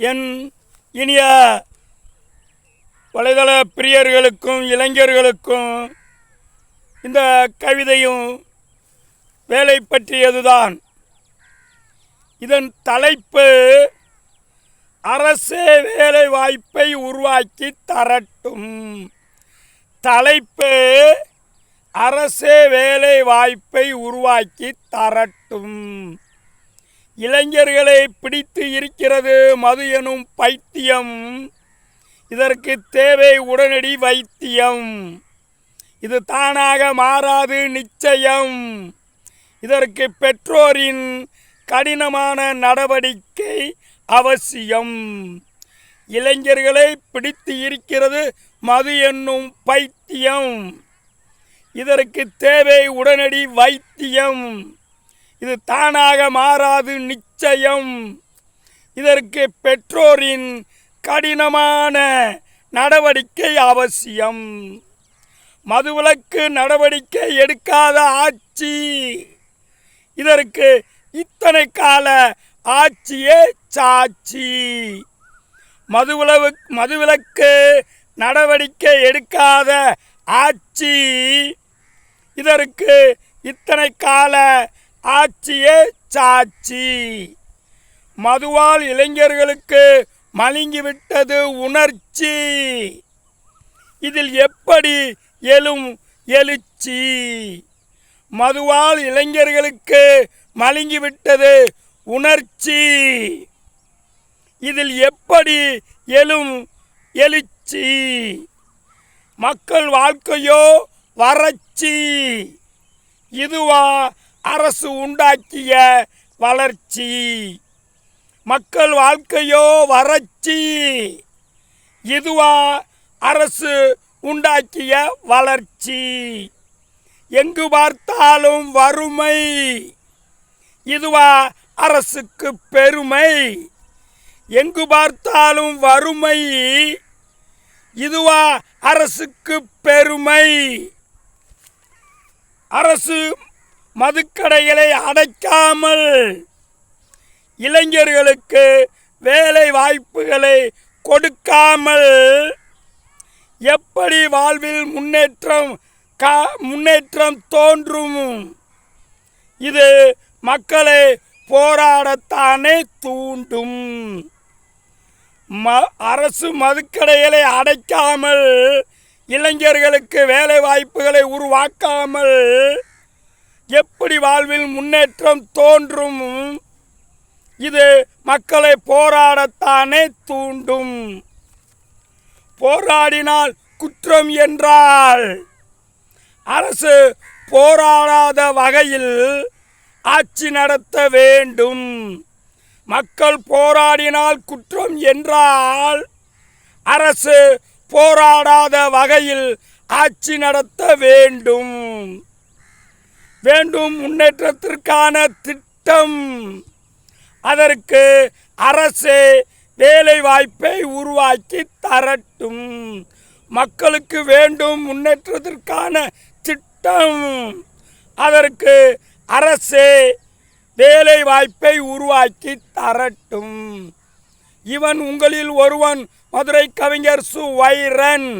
என் இனிய வலைதள பிரியர்களுக்கும் இளைஞர்களுக்கும் இந்த கவிதையும் வேலை பற்றியதுதான். இதன் தலைப்பு அரசே வேலை வாய்ப்பை உருவாக்கி தரட்டும். தலைப்பு அரசே வேலை வாய்ப்பை உருவாக்கி தரட்டும். இளைஞர்களை பிடித்து இருக்கிறது மது எனும் பைத்தியம். இதற்கு தேவை உடனடி வைத்தியம். இது தானாக மாறாது நிச்சயம். இதற்கு பெற்றோரின் கடினமான நடவடிக்கை அவசியம். இளைஞர்களை பிடித்து இருக்கிறது மது என்னும் பைத்தியம். இதற்கு தேவை உடனடி வைத்தியம். இது தானாக மாறாது நிச்சயம். இதற்கு பெற்றோரின் கடினமான நடவடிக்கை அவசியம். மதுவிலக்கு நடவடிக்கை எடுக்காத ஆட்சி, இதற்கு இத்தனை கால ஆட்சியே சாட்சி. மதுவிலக்கு நடவடிக்கை எடுக்காத ஆட்சி, இதற்கு இத்தனை கால ஆட்சியே சாட்சி. மதுவால் இளைஞர்களுக்கு மழுங்கிவிட்டது உணர்ச்சி. இதில் எப்படி எழும் எழுச்சி? மதுவால் இளைஞர்களுக்கு மழுங்கிவிட்டது உணர்ச்சி. இதில் எப்படி எழும் எழுச்சி? மக்கள் வாழ்க்கையோ வறட்சி. இதுவா அரசு உண்டாக்கிய வளர்ச்சி? மக்கள் வாழ்க்கையோ வறட்சி. இதுவா அரசு உண்டாக்கிய வளர்ச்சி? எங்கு பார்த்தாலும் வறுமை. இதுவா அரசுக்கு பெருமை? எங்கு பார்த்தாலும் வறுமை. இதுவா அரசுக்கு பெருமை? அரசு மதுக்கடைகளை அடைக்காமல் இளைஞர்களுக்கு வேலை வாய்ப்புகளை கொடுக்காமல் எப்படி வாழ்வில் முன்னேற்றம் தோன்றும்? இது மக்களை போராடத்தானே தூண்டும். அரசு மதுக்கடைகளை அடைக்காமல் இளைஞர்களுக்கு வேலை வாய்ப்புகளை உருவாக்காமல் எப்படி வாழ்வில் முன்னேற்றம் தோன்றும்? இது மக்களை போராடத்தானே தூண்டும். போராடினால் குற்றம் என்றால் அரசு போராடாத வகையில் ஆட்சி நடத்த வேண்டும். மக்கள் போராடினால் குற்றம் என்றால் அரசு போராடாத வகையில் ஆட்சி நடத்த வேண்டும். முன்னேற்றத்திற்கான திட்டம். அதற்கு அரசே வேலை வாய்ப்பை உருவாக்கி தரட்டும். மக்களுக்கு வேண்டும் முன்னேற்றத்திற்கான திட்டம். அதற்கு அரசே வேலை வாய்ப்பை உருவாக்கி தரட்டும். இவன் உங்களில் ஒருவன், மதுரை கவிஞர் சு. வைரன்.